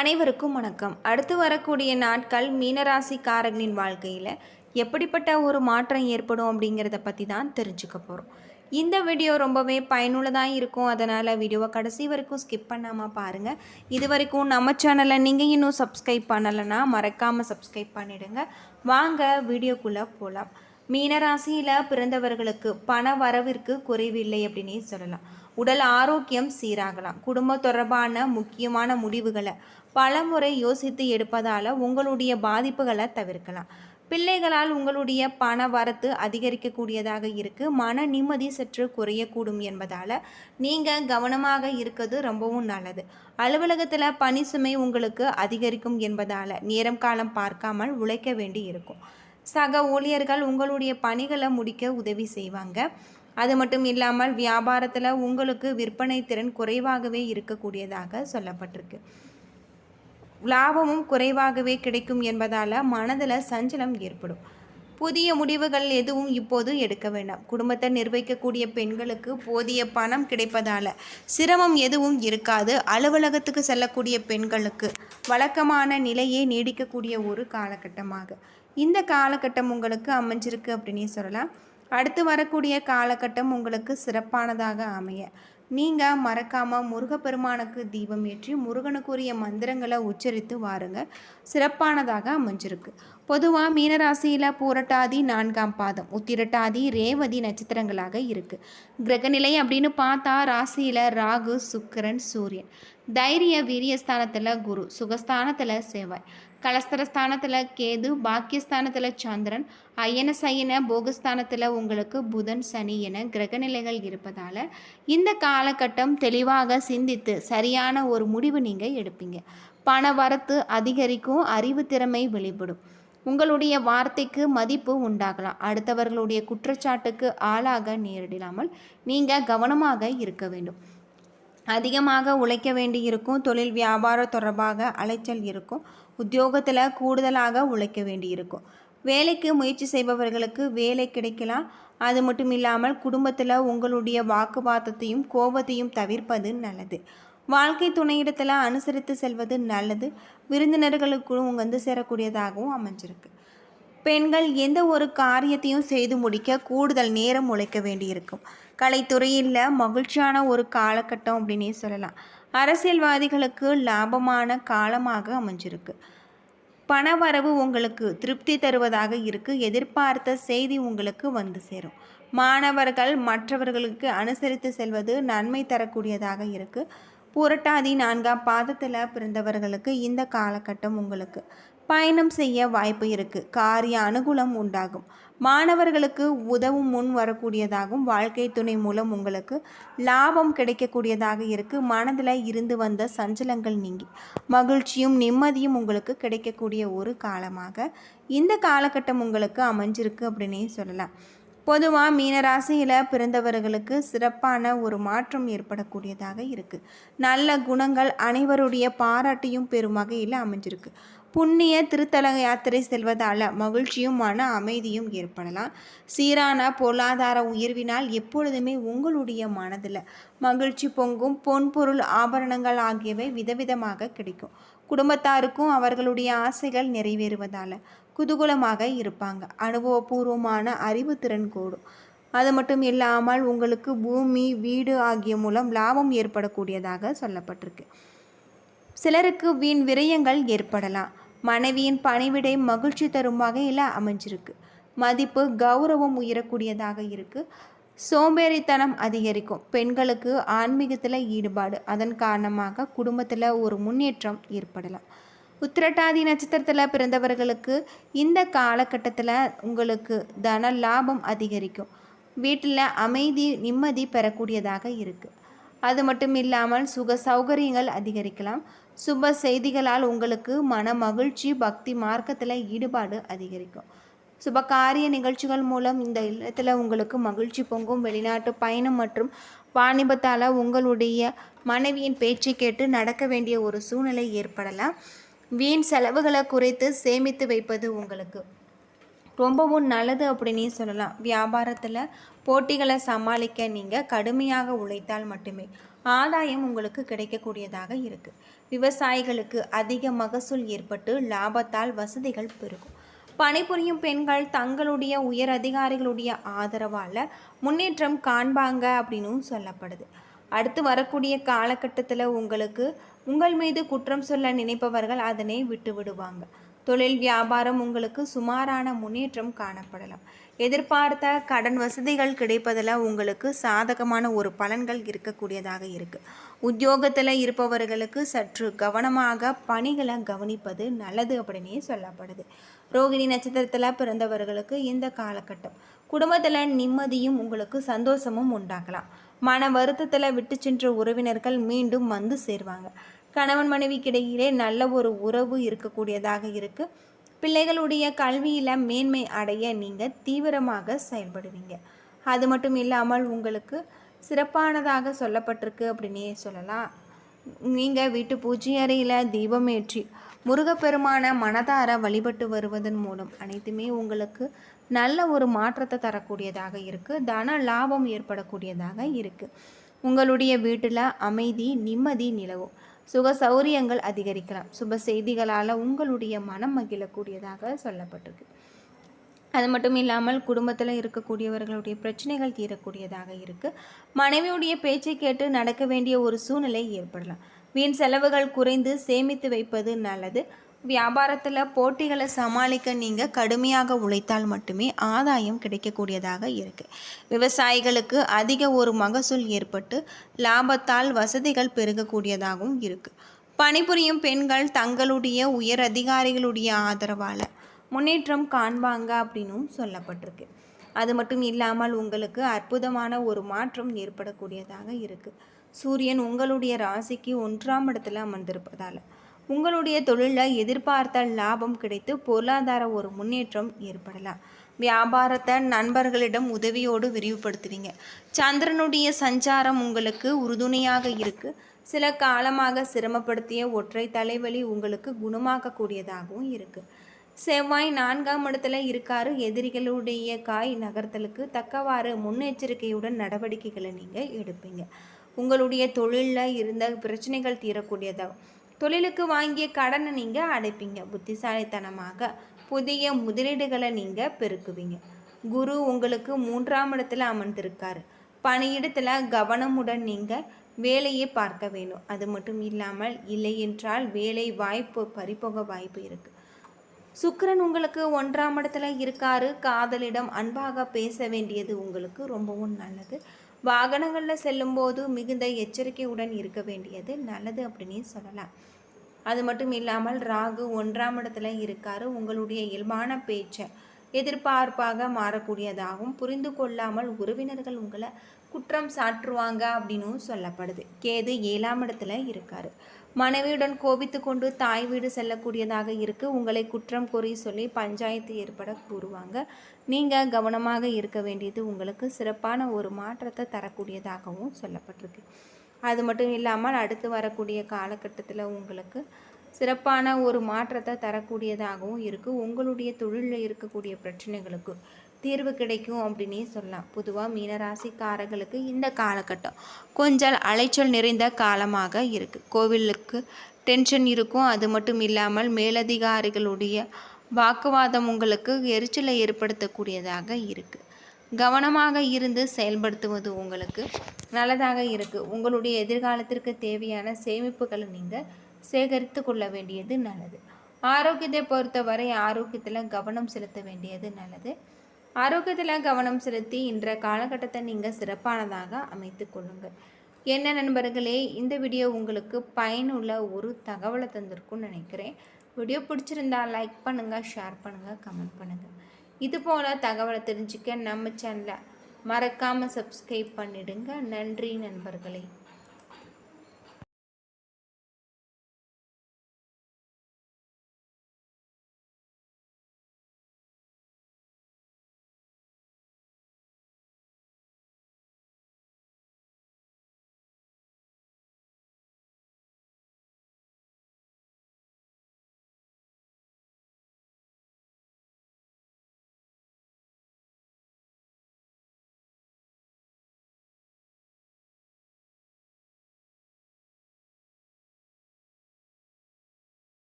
அனைவருக்கும் வணக்கம். அடுத்து வரக்கூடிய நாட்கள் மீனராசிக்காரர்களின் வாழ்க்கையில் எப்படிப்பட்ட ஒரு மாற்றம் ஏற்படும் அப்படிங்கிறத பற்றி தான் தெரிஞ்சுக்க போகிறோம். இந்த வீடியோ ரொம்பவே பயனுள்ளதாக இருக்கும். அதனால் வீடியோவை கடைசி வரைக்கும் ஸ்கிப் பண்ணாமல் பாருங்கள். இது வரைக்கும் நம்ம சேனலை நீங்கள் இன்னும் சப்ஸ்கிரைப் பண்ணலைன்னா மறக்காமல் சப்ஸ்கிரைப் பண்ணிவிடுங்க. வாங்க வீடியோக்குள்ளே போகலாம். மீனராசியில் பிறந்தவர்களுக்கு பண வரவிற்கு குறைவில்லை அப்படின்னே சொல்லலாம். உடல் ஆரோக்கியம் சீராகலாம். குடும்ப தொடர்பான முக்கியமான முடிவுகளை பலமுறை யோசித்து எடுப்பதால் உங்களுடைய பாதிப்புகளை தவிர்க்கலாம். பிள்ளைகளால் உங்களுடைய பண வரத்து அதிகரிக்கக்கூடியதாக இருக்குது. மன நிம்மதி சற்று குறையக்கூடும் என்பதால் நீங்கள் கவனமாக இருக்கிறது ரொம்பவும் நல்லது. அலுவலகத்தில் பணி சுமை உங்களுக்கு அதிகரிக்கும் என்பதால் நேரம் காலம் பார்க்காமல் உழைக்க வேண்டி இருக்கும். சக ஊழியர்கள் உங்களுடைய பணிகளை முடிக்க உதவி செய்வாங்க. அது மட்டும் இல்லாமல் வியாபாரத்தில் உங்களுக்கு விற்பனை திறன் குறைவாகவே இருக்கக்கூடியதாக சொல்லப்பட்டிருக்கு. லாபமும் குறைவாகவே கிடைக்கும் என்பதால் மனதில் சஞ்சலம் ஏற்படும். புதிய முடிவுகள் எதுவும் இப்போது எடுக்க வேண்டாம். குடும்பத்தை நிர்வகிக்கக்கூடிய பெண்களுக்கு போதிய பணம் கிடைப்பதால் சிரமம் எதுவும் இருக்காது. அலுவலகத்துக்கு செல்லக்கூடிய பெண்களுக்கு வழக்கமான நிலையே நீடிக்கக்கூடிய ஒரு காலகட்டமாக இந்த காலகட்டம் உங்களுக்கு அமைஞ்சிருக்கு அப்படின்னே சொல்லலாம். அடுத்து வரக்கூடிய காலகட்டம் உங்களுக்கு சிறப்பானதாக அமைய நீங்கள் மறக்காமல் முருகப்பெருமானுக்கு தீபம் ஏற்றி முருகனுக்குரிய மந்திரங்களை உச்சரித்து வாருங்க. சிறப்பானதாக அமைஞ்சிருக்கு. பொதுவாக மீனராசியில் பூரட்டாதி 4ஆம் பாதம், உத்திரட்டாதி, ரேவதி நட்சத்திரங்களாக இருக்குது. கிரகநிலை அப்படின்னு பார்த்தா ராசியில் ராகு, சுக்கிரன், சூரியன். தைரிய வீரியஸ்தானத்தில் குரு, சுகஸ்தானத்தில் செவ்வாய், கலஸ்தரஸ்தானத்தில் கேது, பாக்கியஸ்தானத்தில் சந்திரன், அயன சயன போகஸ்தானத்தில் உங்களுக்கு புதன், சனி என கிரகநிலைகள் இருப்பதால் இந்த காலகட்டம் தெளிவாக சிந்தித்து சரியான ஒரு முடிவு நீங்கள் எடுப்பீங்க. பண வரத்து அதிகரிக்கும். அறிவு திறமை வெளிப்படும். உங்களுடைய வார்த்தைக்கு மதிப்பு உண்டாகலாம். அடுத்தவர்களுடைய குற்றச்சாட்டுக்கு ஆளாக நேரிடாமல் நீங்கள் கவனமாக இருக்க வேண்டும். அதிகமாக உழைக்க வேண்டி இருக்கும். தொழில் வியாபாரம் தொடர்பாக அலைச்சல் இருக்கும். உத்தியோகத்தில் கூடுதலாக உழைக்க வேண்டி இருக்கும். வேலைக்கு முயற்சி செய்பவர்களுக்கு வேலை கிடைக்கலாம். அது மட்டும் இல்லாமல் குடும்பத்தில் உங்களுடைய வாக்குவாதத்தையும் கோபத்தையும் தவிர்ப்பது நல்லது. வாழ்க்கை துணையிடத்தில் அனுசரித்து செல்வது நல்லது. விருந்தினர்களுக்கும் சேரக்கூடியதாகவும் அமைஞ்சிருக்கு. பெண்கள் எந்த ஒரு காரியத்தையும் செய்து முடிக்க கூடுதல் நேரம் உழைக்க வேண்டியிருக்கும். கலைத்துறையில் மகிழ்ச்சியான ஒரு காலகட்டம் அப்படின்னே சொல்லலாம். அரசியல்வாதிகளுக்கு லாபமான காலமாக அமைஞ்சிருக்கு. பணவரவு உங்களுக்கு திருப்தி தருவதாக இருக்குது. எதிர்பார்த்த செய்தி உங்களுக்கு வந்து சேரும். மாணவர்கள் மற்றவர்களுக்கு அனுசரித்து செல்வது நன்மை தரக்கூடியதாக இருக்குது. புரட்டாதி 4ஆம் பாதத்தில் பிறந்தவர்களுக்கு இந்த காலகட்டம் உங்களுக்கு பயணம் செய்ய வாய்ப்பு இருக்குது. காரிய அனுகூலம் உண்டாகும். மாணவர்களுக்கு உதவும் முன் வரக்கூடியதாகவும் வாழ்க்கை துணை மூலம் உங்களுக்கு லாபம் கிடைக்கக்கூடியதாக இருக்குது. மனதில் இருந்து வந்த சஞ்சலங்கள் நீங்கி மகிழ்ச்சியும் நிம்மதியும் உங்களுக்கு கிடைக்கக்கூடிய ஒரு காலமாக இந்த காலகட்டம் உங்களுக்கு அமைஞ்சிருக்கு அப்படின்னே சொல்லலாம். பொதுவாக மீனராசியில் பிறந்தவர்களுக்கு சிறப்பான ஒரு மாற்றம் ஏற்படக்கூடியதாக இருக்குது. நல்ல குணங்கள் அனைவருடைய பாராட்டையும் பெறும் வகையில் அமைஞ்சிருக்கு. புண்ணிய திருத்தல யாத்திரை செல்வதால் மகிழ்ச்சியும் மன அமைதியும் ஏற்படலாம். சீரான பொருளாதார உயர்வினால் எப்பொழுதுமே உங்களுடைய மனதில் மகிழ்ச்சி பொங்கும். பொன்பொருள் ஆபரணங்கள் ஆகியவை விதவிதமாக கிடைக்கும். குடும்பத்தாருக்கும் அவர்களுடைய ஆசைகள் நிறைவேறுவதால் குதூகலமாக இருப்பாங்க. அனுபவபூர்வமான அறிவு திறன் கூடும். அது மட்டும் இல்லாமல் உங்களுக்கு பூமி, வீடு ஆகிய மூலம் லாபம் ஏற்படக்கூடியதாக சொல்லப்பட்டிருக்கு. சிலருக்கு வீண் விரயங்கள் ஏற்படலாம். மனைவியின் பணிவிடை மகிழ்ச்சி தரும் வகையில் அமைஞ்சிருக்கு. மதிப்பு கௌரவம் உயரக்கூடியதாக இருக்குது. சோம்பேறித்தனம் அதிகரிக்கும். பெண்களுக்கு ஆன்மீகத்தில் ஈடுபாடு, அதன் காரணமாக குடும்பத்தில் ஒரு முன்னேற்றம் ஏற்படலாம். உத்திரட்டாதி நட்சத்திரத்தில் பிறந்தவர்களுக்கு இந்த காலகட்டத்தில் உங்களுக்கு தன லாபம் அதிகரிக்கும். வீட்டில் அமைதி நிம்மதி பெறக்கூடியதாக இருக்குது. அது மட்டும் இல்லாமல் சுக சௌகரியங்கள் அதிகரிக்கலாம். சுப செய்திகளால் உங்களுக்கு மன மகிழ்ச்சி, பக்தி மார்க்கத்தில் ஈடுபாடு அதிகரிக்கும். சுபகாரிய நிகழ்ச்சிகள் மூலம் இந்த இல்லத்தில் உங்களுக்கு மகிழ்ச்சி பொங்கும். வெளிநாட்டு பயணம் மற்றும் வாணிபத்தால் உங்களுடைய மனைவியின் பேச்சை கேட்டு நடக்க வேண்டிய ஒரு சூழ்நிலை ஏற்படலாம். வீண் செலவுகளை குறைத்து சேமித்து வைப்பது உங்களுக்கு ரொம்பவும் நல்லது அப்படின்னே சொல்லலாம். வியாபாரத்தில் போட்டிகளை சமாளிக்க நீங்கள் கடுமையாக உழைத்தால் மட்டுமே ஆதாயம் உங்களுக்கு கிடைக்கக்கூடியதாக இருக்குது. விவசாயிகளுக்கு அதிக மகசூல் ஏற்பட்டு லாபத்தால் வசதிகள் பெருகும். பணிபுரியும் பெண்கள் தங்களுடைய உயர் அதிகாரிகளுடைய ஆதரவால் முன்னேற்றம் காண்பாங்க அப்படின்னும் சொல்லப்படுது. அடுத்து வரக்கூடிய காலகட்டத்தில் உங்கள் மீது குற்றம் சொல்ல நினைப்பவர்கள் அதனை விட்டு விடுவாங்க. தொழில் வியாபாரம் உங்களுக்கு சுமாரான முன்னேற்றம் காணப்படலாம். எதிர்பார்த்த கடன் வசதிகள் கிடைப்பதில் உங்களுக்கு சாதகமான ஒரு பலன்கள் இருக்கக்கூடியதாக இருக்குது. உத்தியோகத்தில் இருப்பவர்களுக்கு சற்று கவனமாக பணிகளை கவனிப்பது நல்லது அப்படின்னே சொல்லப்படுது. ரோகிணி நட்சத்திரத்தில் பிறந்தவர்களுக்கு இந்த காலகட்டம் குடும்பத்தில் நிம்மதியும் உங்களுக்கு சந்தோஷமும் உண்டாக்கலாம். மன வருத்தத்தில் விட்டு சென்ற உறவினர்கள் மீண்டும் வந்து சேருவாங்க. கணவன் மனைவிக்கிடையிலே நல்ல ஒரு உறவு இருக்கக்கூடியதாக இருக்குது. பிள்ளைகளுடைய கல்வியில் மேன்மை அடைய நீங்கள் தீவிரமாக செயல்படுவீங்க. அது மட்டும் இல்லாமல் உங்களுக்கு சிறப்பானதாக சொல்லப்பட்டிருக்கு அப்படின்னே சொல்லலாம். நீங்கள் வீட்டு பூஜை அறையில் தீபம் ஏற்றி முருகப்பெருமான மனதார வழிபட்டு வருவதன் மூலம் அனைத்துமே உங்களுக்கு நல்ல ஒரு மாற்றத்தை தரக்கூடியதாக இருக்குது. தன லாபம் ஏற்படக்கூடியதாக இருக்குது. உங்களுடைய வீட்டில் அமைதி நிம்மதி நிலவும். சுக சௌரியங்கள் அதிகரிக்கலாம். சுப செய்திகளால் உங்களுடைய மனம் மகிழக்கூடியதாக சொல்லப்பட்டிருக்கு. அது மட்டும் இல்லாமல் குடும்பத்தில் இருக்கக்கூடியவர்களுடைய பிரச்சனைகள் தீரக்கூடியதாக இருக்குது. மனைவியுடைய பேச்சை கேட்டு நடக்க வேண்டிய ஒரு சூழ்நிலை ஏற்படலாம். வீண் செலவுகள் குறைந்து சேமித்து வைப்பது நல்லது. வியாபாரத்தில் போட்டிகளை சமாளிக்க நீங்கள் கடுமையாக உழைத்தால் மட்டுமே ஆதாயம் கிடைக்கக்கூடியதாக இருக்குது. விவசாயிகளுக்கு அதிக ஒரு மகசூல் ஏற்பட்டு லாபத்தால் வசதிகள் பெருகக்கூடியதாகவும் இருக்குது. பணிபுரியும் பெண்கள் தங்களுடைய உயர் அதிகாரிகளுடைய ஆதரவால் முன்னேற்றம் காண்பாங்க அப்படின்னும் சொல்லப்பட்டிருக்கு. அது மட்டும் இல்லாமல் உங்களுக்கு அற்புதமான ஒரு மாற்றம் ஏற்படக்கூடியதாக இருக்குது. சூரியன் உங்களுடைய ராசிக்கு 1ஆம் இடத்துல அமர்ந்திருப்பதால் உங்களுடைய தொழிலில் எதிர்பார்த்த லாபம் கிடைத்து பொருளாதார ஒரு முன்னேற்றம் ஏற்படலாம். வியாபாரத்தை நண்பர்களிடம் உதவியோடு விரிவுபடுத்துவீங்க. சந்திரனுடைய சஞ்சாரம் உங்களுக்கு உறுதுணையாக இருக்குது. சில காலமாக சிரமப்படுத்திய ஒற்றை தலைவலி உங்களுக்கு குணமாக்கக்கூடியதாகவும் இருக்குது. செவ்வாய் 4ஆம் இடத்துல இருக்காரு. எதிரிகளுடைய காய் நகர்த்தலுக்கு தக்கவாறு முன்னெச்சரிக்கையுடன் நடவடிக்கைகளை நீங்கள் எடுப்பீங்க. உங்களுடைய தொழிலில் இருந்த பிரச்சனைகள் தீரக்கூடியதாகும். தொழிலுக்கு வாங்கிய கடனை நீங்கள் அடைப்பீங்க. புத்திசாலித்தனமாக புதிய முதலீடுகளை நீங்கள் பெருக்குவீங்க. குரு உங்களுக்கு 3ஆம் இடத்துல அமர்ந்திருக்காரு. பணியிடத்தில் கவனமுடன் நீங்கள் வேலையை பார்க்க வேணும். அது மட்டும் இல்லாமல் இல்லை என்றால் வேலை வாய்ப்பு பறிபோக வாய்ப்பு இருக்குது. சுக்கிரன் உங்களுக்கு 1ஆம் இடத்துல இருக்காரு. காதலிடம் அன்பாக பேச வேண்டியது உங்களுக்கு ரொம்பவும் நல்லது. வாகனங்களில் செல்லும்போது மிகுந்த எச்சரிக்கையுடன் இருக்க வேண்டியது நல்லது அப்படின்னே சொல்லலாம். அது மட்டும் இல்லாமல் ராகு 1ஆம் இடத்துல இருக்காரு. உங்களுடைய இயல்பான பேச்சை எதிர்பார்ப்பாக மாறக்கூடியதாகவும் புரிந்து கொள்ளாமல் உறவினர்கள் உங்களை குற்றம் சாற்றுவாங்க அப்படின்னும் சொல்லப்படுது. கேது 7ஆம் இடத்துல இருக்காரு. மனைவியுடன் கோபித்து கொண்டு தாய் வீடு செல்லக்கூடியதாக இருக்குது. உங்களை குற்றம் கூறி சொல்லி பஞ்சாயத்து ஏற்பட கூறுவாங்க. நீங்கள் கவனமாக இருக்க வேண்டியது உங்களுக்கு சிறப்பான ஒரு மாற்றத்தை தரக்கூடியதாகவும் சொல்லப்பட்டிருக்கு. அது மட்டும் இல்லாமல் அடுத்து வரக்கூடிய காலகட்டத்தில் உங்களுக்கு சிறப்பான ஒரு மாற்றத்தை தரக்கூடியதாகவும் இருக்குது. உங்களுடைய தொழிலில் இருக்கக்கூடிய பிரச்சனைகளுக்கு தீர்வு கிடைக்கும் அப்படின்னே சொல்லலாம். பொதுவாக மீனராசிக்காரர்களுக்கு இந்த காலகட்டம் கொஞ்சம் அலைச்சல் நிறைந்த காலமாக இருக்குது. கோவிலுக்கு டென்ஷன் இருக்கும். அது மட்டும் இல்லாமல் மேலதிகாரிகளுடைய வாக்குவாதம் உங்களுக்கு எரிச்சலை ஏற்படுத்தக்கூடியதாக இருக்குது. கவனமாக இருந்து செயல்படுத்துவது உங்களுக்கு நல்லதாக இருக்குது. உங்களுடைய எதிர்காலத்திற்கு தேவையான சேமிப்புகளை நீங்கள் சேகரித்து கொள்ள வேண்டியது நல்லது. ஆரோக்கியத்தை பொறுத்தவரை ஆரோக்கியத்தில் கவனம் செலுத்த வேண்டியது நல்லது. ஆரோக்கியத்தில் கவனம் செலுத்தி இன்றைய காலகட்டத்தை நீங்கள் சிறப்பானதாக அமைத்து கொள்ளுங்கள். என்ன நண்பர்களே, இந்த வீடியோ உங்களுக்கு பயனுள்ள ஒரு தகவலை தந்திருக்கும்னு நினைக்கிறேன். வீடியோ பிடிச்சிருந்தால் லைக் பண்ணுங்கள், ஷேர் பண்ணுங்கள், கமெண்ட் பண்ணுங்கள். இதுபோல் தகவலை தெரிஞ்சுக்க நம்ம சேனலை மறக்காமல் சப்ஸ்கிரைப் பண்ணிடுங்க. நன்றி நண்பர்களே.